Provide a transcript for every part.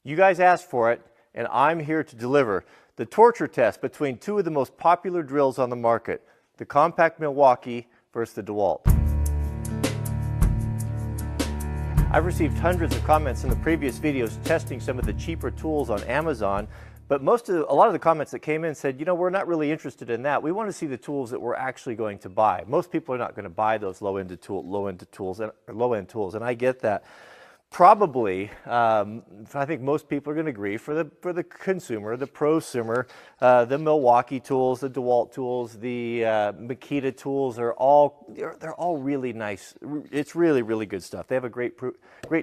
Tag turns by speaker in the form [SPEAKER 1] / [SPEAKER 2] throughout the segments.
[SPEAKER 1] You guys asked for it, and I'm here to deliver. The torture test between two of the most popular drills on the market, the compact Milwaukee versus the Dewalt. I've received hundreds of comments in the previous videos testing some of the cheaper tools on Amazon, but a lot of the comments that came in said, you know, we're not really interested in that. We want to see the tools that we're actually going to buy. Most people are not going to buy those low-end tools, and I get that. Probably, I think most people are going to agree, for the consumer, the prosumer, the Milwaukee tools, the Dewalt tools, the Makita tools they're all really nice. It's really good stuff. They have a great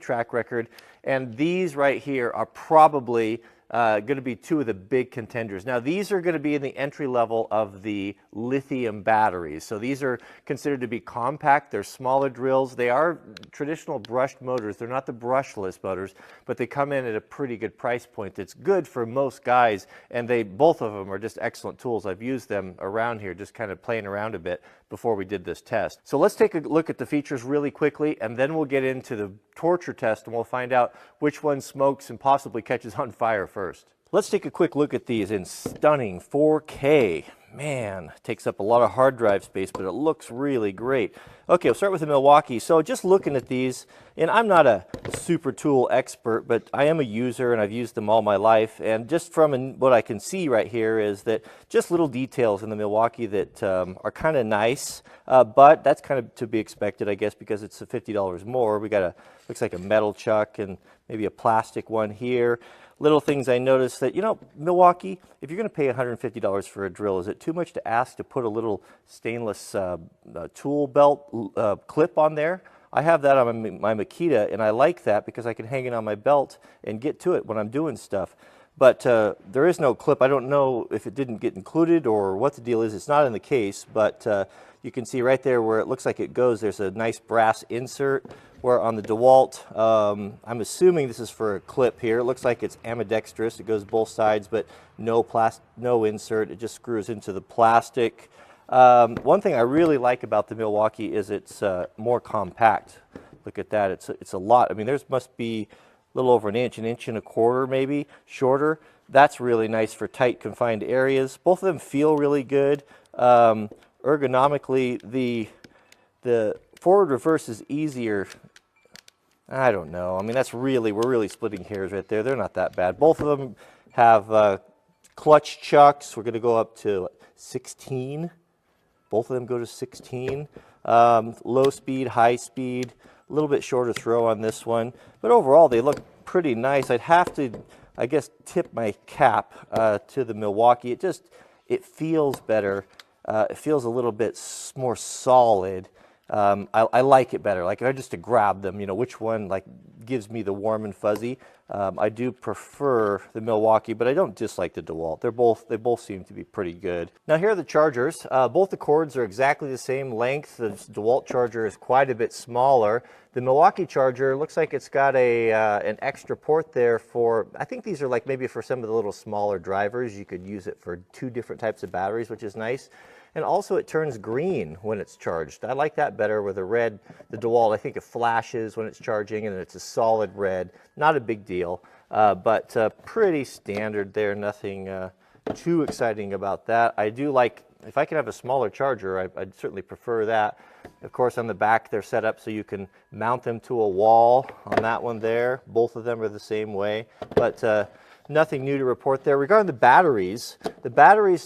[SPEAKER 1] track record, and these right here are probably going to be two of the big contenders. Now, these are going to be in the entry level of the lithium batteries. So these are considered to be compact. They're smaller drills. They are traditional brushed motors. They're not the brushless motors, but they come in at a pretty good price point. That's good for most guys, and both of them are just excellent tools. I've used them around here, just kind of playing around a bit before we did this test. So let's take a look at the features really quickly, and then we'll get into the torture test, and we'll find out which one smokes and possibly catches on fire first. Let's take a quick look at these in stunning 4K. Man, takes up a lot of hard drive space, but it looks really great. Okay, we'll start with the Milwaukee. So just looking at these, and I'm not a super tool expert, but I am a user and I've used them all my life. And just from what I can see right here is that just little details in the Milwaukee that are kind of nice, but that's kind of to be expected, I guess, because it's $50 more. We got looks like a metal chuck and maybe a plastic one here. Little things I noticed that, you know, Milwaukee, if you're going to pay $150 for a drill, is it too much to ask to put a little stainless tool belt clip on there? I have that on my Makita, and I like that because I can hang it on my belt and get to it when I'm doing stuff. But there is no clip. I don't know if it didn't get included or what the deal is. It's not in the case, but you can see right there where it looks like it goes, there's a nice brass insert. Where on the Dewalt, I'm assuming this is for a clip here. It looks like it's ambidextrous. It goes both sides, but no insert. It just screws into the plastic. One thing I really like about the Milwaukee is it's more compact. Look at that. It's a lot. I mean, there's must be a little over an inch and a quarter maybe, shorter. That's really nice for tight, confined areas. Both of them feel really good. Ergonomically, the forward reverse is easier. I don't know. I mean, we're really splitting hairs right there. They're not that bad. Both of them have clutch chucks. We're going to go up to 16. Both of them go to 16. Low speed, high speed, a little bit shorter throw on this one. But overall, they look pretty nice. I'd have to, I guess, tip my cap to the Milwaukee. It feels better. It feels a little bit more solid. I like it better. Like if I just to grab them, you know, which one like gives me the warm and fuzzy. I do prefer the Milwaukee, but I don't dislike the Dewalt. They both seem to be pretty good. Now here are the chargers. Both the cords are exactly the same length. The Dewalt charger is quite a bit smaller. The Milwaukee charger looks like it's got an extra port there for, I think these are like maybe for some of the little smaller drivers. You could use it for 2 different types of batteries, which is nice. And also it turns green when it's charged. I like that better with the red. The Dewalt, I think it flashes when it's charging and it's a solid red. Not a big deal, but pretty standard there. Nothing too exciting about that. I do like, if I can have a smaller charger, I'd certainly prefer that. Of course, on the back, they're set up so you can mount them to a wall on that one there. Both of them are the same way, but nothing new to report there. Regarding the batteries,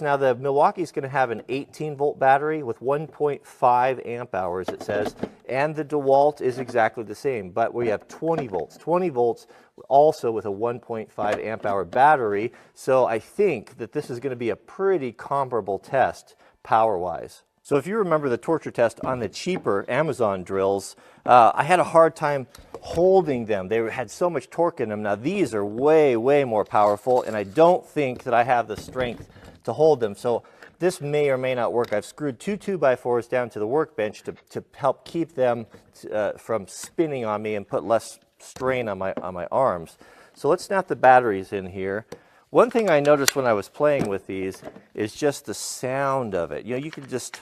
[SPEAKER 1] now the Milwaukee's going to have an 18-volt battery with 1.5 amp hours, it says, and the Dewalt is exactly the same, but we have 20 volts. 20 volts also with a 1.5 amp hour battery, so I think that this is going to be a pretty comparable test power-wise. So if you remember the torture test on the cheaper Amazon drills, I had a hard time holding them. They had so much torque in them. Now these are way more powerful, and I don't think that I have the strength to hold them. So this may or may not work. I've screwed 2 2x4s down to the workbench to help keep them from spinning on me and put less strain on my arms. So let's snap the batteries in here. One thing I noticed when I was playing with these is just the sound of it. You know, you can just,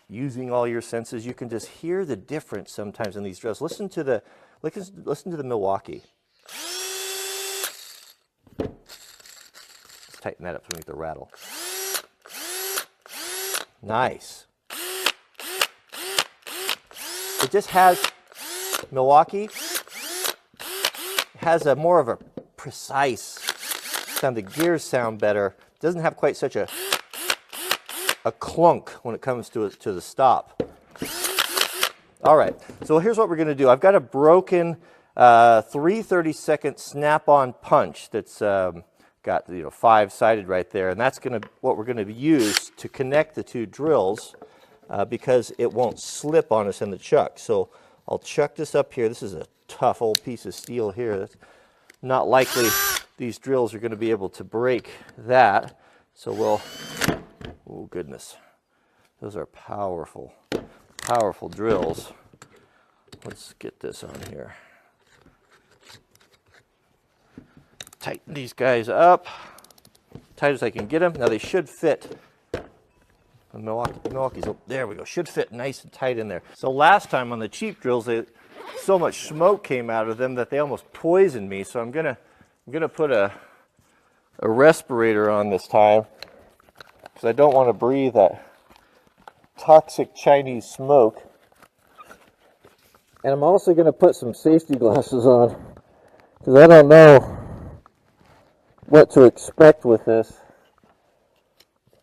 [SPEAKER 1] using all your senses, you can just hear the difference sometimes in these drills. Listen to the Milwaukee. tighten that up so we get the rattle. Nice. It just has, Milwaukee has a more of a precise sound. The gears sound better. It doesn't have quite such a clunk when it comes to the stop. All right, so here's what we're going to do. I've got a broken 3/32 snap-on punch that's got 5-sided right there, and that's what we're going to use to connect the two drills because it won't slip on us in the chuck. So I'll chuck this up here. This is a tough old piece of steel here. That's not likely these drills are going to be able to break that. So we'll, oh goodness, those are powerful, powerful drills. Let's get this on here. Tighten these guys up, tight as I can get them. Now they should fit. The Milwaukee's, there we go, should fit nice and tight in there. So last time on the cheap drills, so much smoke came out of them that they almost poisoned me. So I'm gonna put a respirator on this time because I don't want to breathe that toxic Chinese smoke. And I'm also going to put some safety glasses on because I don't know what to expect with this.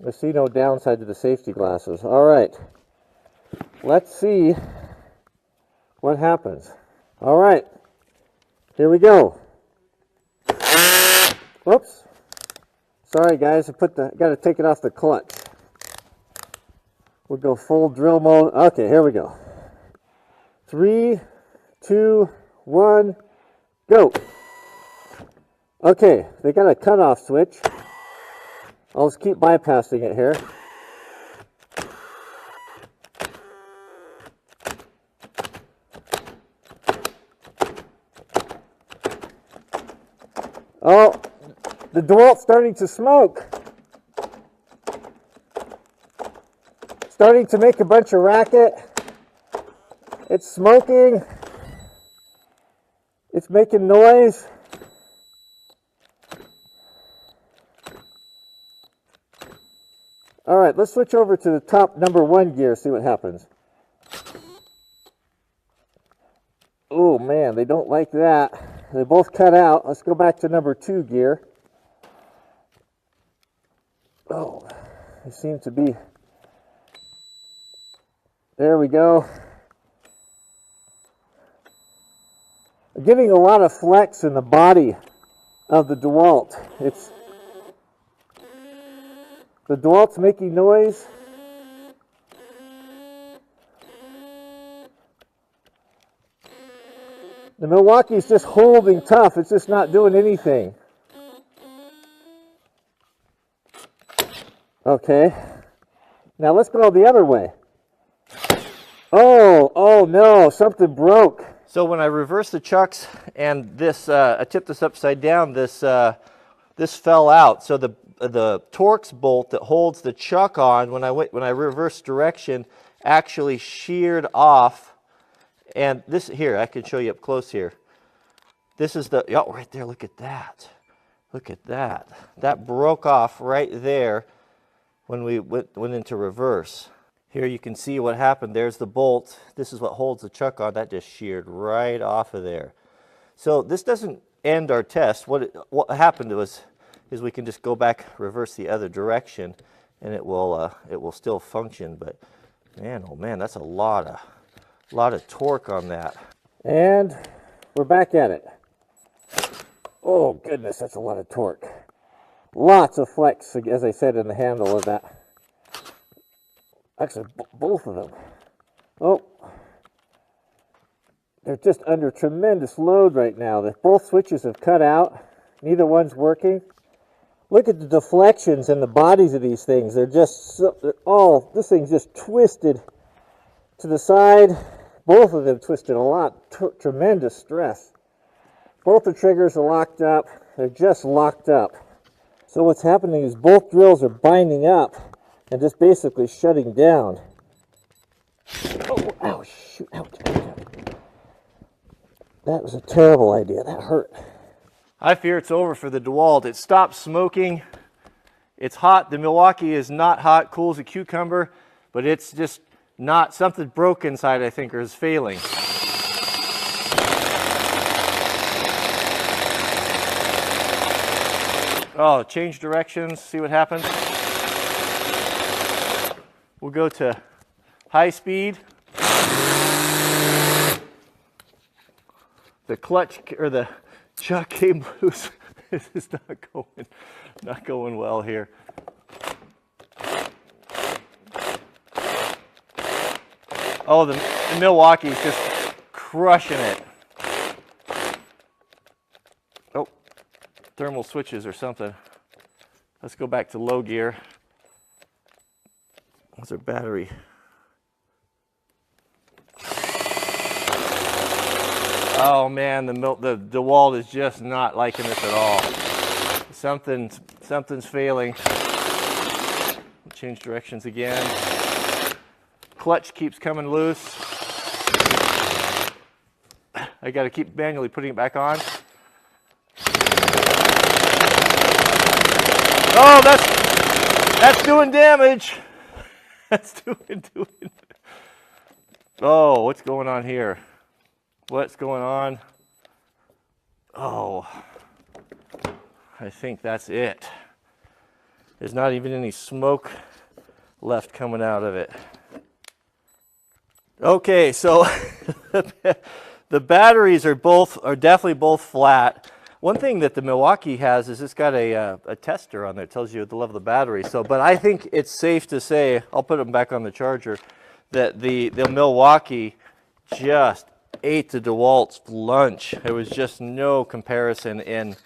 [SPEAKER 1] I see no downside to the safety glasses. All right, let's see what happens. All right, here we go. Whoops. Sorry guys, got to take it off the clutch. We'll go full drill mode. Okay, here we go. 3, 2, 1, go. Okay, they got a cutoff switch. I'll just keep bypassing it here. Oh, the Dewalt's starting to smoke. Starting to make a bunch of racket. It's smoking. It's making noise. All right, let's switch over to the top number 1 gear, see what happens. Oh man, they don't like that. They both cut out. Let's go back to number 2 gear. Oh, they seem to be. There we go. I'm getting a lot of flex in the body of the Dewalt. The Dewalt's making noise. The Milwaukee's just holding tough. It's just not doing anything. Okay. Now let's go the other way. Oh no, something broke. So when I reversed the chucks and this, I tipped this upside down, this fell out. So the Torx bolt that holds the chuck on when I reversed direction actually sheared off. And this here, I can show you up close here. This is the, oh, right there, look at that. Look at that. That broke off right there when we went into reverse. Here you can see what happened. There's the bolt. This is what holds the chuck on. That just sheared right off of there. So this doesn't end our test. What happened is we can just go back, reverse the other direction, and it will still function. But man, oh man, that's a lot of torque on that. And we're back at it. Oh goodness, that's a lot of torque. Lots of flex, as I said, in the handle of that. Actually, both of them. Oh, they're just under tremendous load right now. Both switches have cut out. Neither one's working. Look at the deflections in the bodies of these things. They're just, this thing's just twisted to the side. Both of them twisted a lot. Tremendous stress. Both the triggers are locked up. They're just locked up. So what's happening is both drills are binding up and just basically shutting down. Oh, ow, shoot, ouch, ouch, ouch. That was a terrible idea. That hurt. I fear it's over for the Dewalt. It stopped smoking. It's hot. The Milwaukee is not hot, cool as a cucumber, but it's just not, something broke inside, I think, or is failing. Oh, change directions, see what happens. We'll go to high speed. The clutch, or the chuck came loose. This is not going well here. Oh, the Milwaukee's just crushing it. Oh, thermal switches or something. Let's go back to low gear. What's our battery? Oh man, the Dewalt is just not liking this at all. Something's failing. Change directions again. Clutch keeps coming loose. I got to keep manually putting it back on. Oh, that's doing damage. That's doing. Oh, what's going on here? What's going on? Oh, I think that's it. There's not even any smoke left coming out of it. Okay, so the batteries are definitely both flat. One thing that the Milwaukee has is it's got a tester on there. It tells you the level of the battery. So, but I think it's safe to say, I'll put them back on the charger, that the Milwaukee just ate the Dewalt's lunch. There was just no comparison in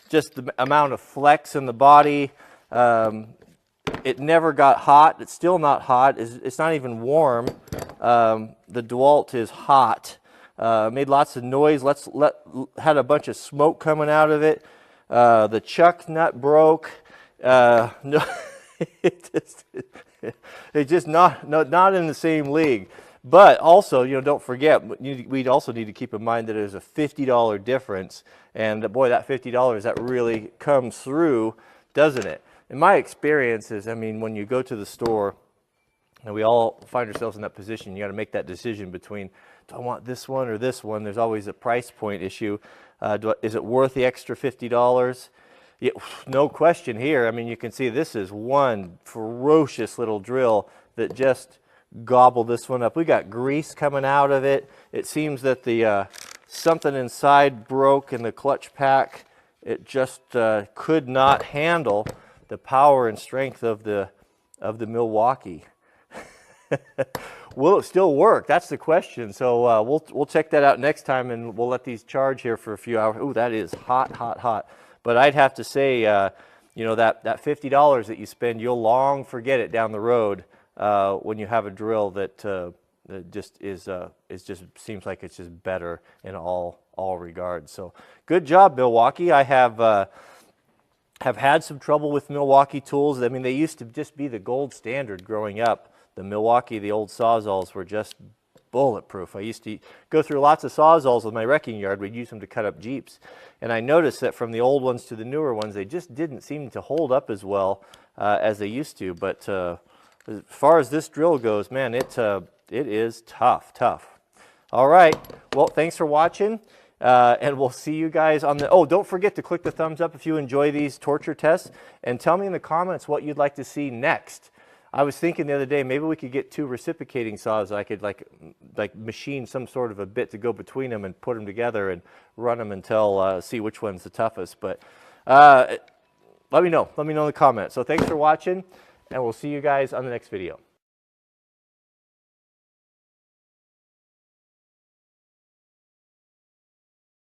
[SPEAKER 1] just the amount of flex in the body. It never got hot. It's still not hot. It's not even warm. The Dewalt is hot. Made lots of noise. Had a bunch of smoke coming out of it. The chuck nut broke. No, it's just not in the same league. But also, don't forget, we'd also need to keep in mind that there's a $50 difference. And boy, that $50, that really comes through, doesn't it? In my experience is, I mean, when you go to the store, and we all find ourselves in that position, you got to make that decision between, do I want this one or this one? There's always a price point issue. Is it worth the extra $50? Yeah, no question here. I mean, you can see this is one ferocious little drill that just gobbled this one up. We got grease coming out of it. It seems that the something inside broke in the clutch pack. It just could not handle the power and strength of the Milwaukee. Will it still work? That's the question. So we'll check that out next time, and we'll let these charge here for a few hours. Ooh, that is hot, hot, hot. But I'd have to say, that $50 that you spend, you'll long forget it down the road when you have a drill that just seems like it's just better in all regards. So good job, Milwaukee. I have had some trouble with Milwaukee tools. I mean, they used to just be the gold standard growing up. The Milwaukee, the old Sawzalls were just bulletproof. I used to go through lots of Sawzalls with my wrecking yard. We'd use them to cut up Jeeps. And I noticed that from the old ones to the newer ones, they just didn't seem to hold up as well as they used to. But as far as this drill goes, man, it is tough. All right. Well, thanks for watching. And we'll see you guys on the, oh, don't forget to click the thumbs up if you enjoy these torture tests, and tell me in the comments what you'd like to see next. I was thinking the other day, maybe we could get two reciprocating saws. I could like machine some sort of a bit to go between them and put them together and run them until see which one's the toughest. But let me know in the comments. So thanks for watching, and we'll see you guys on the next video.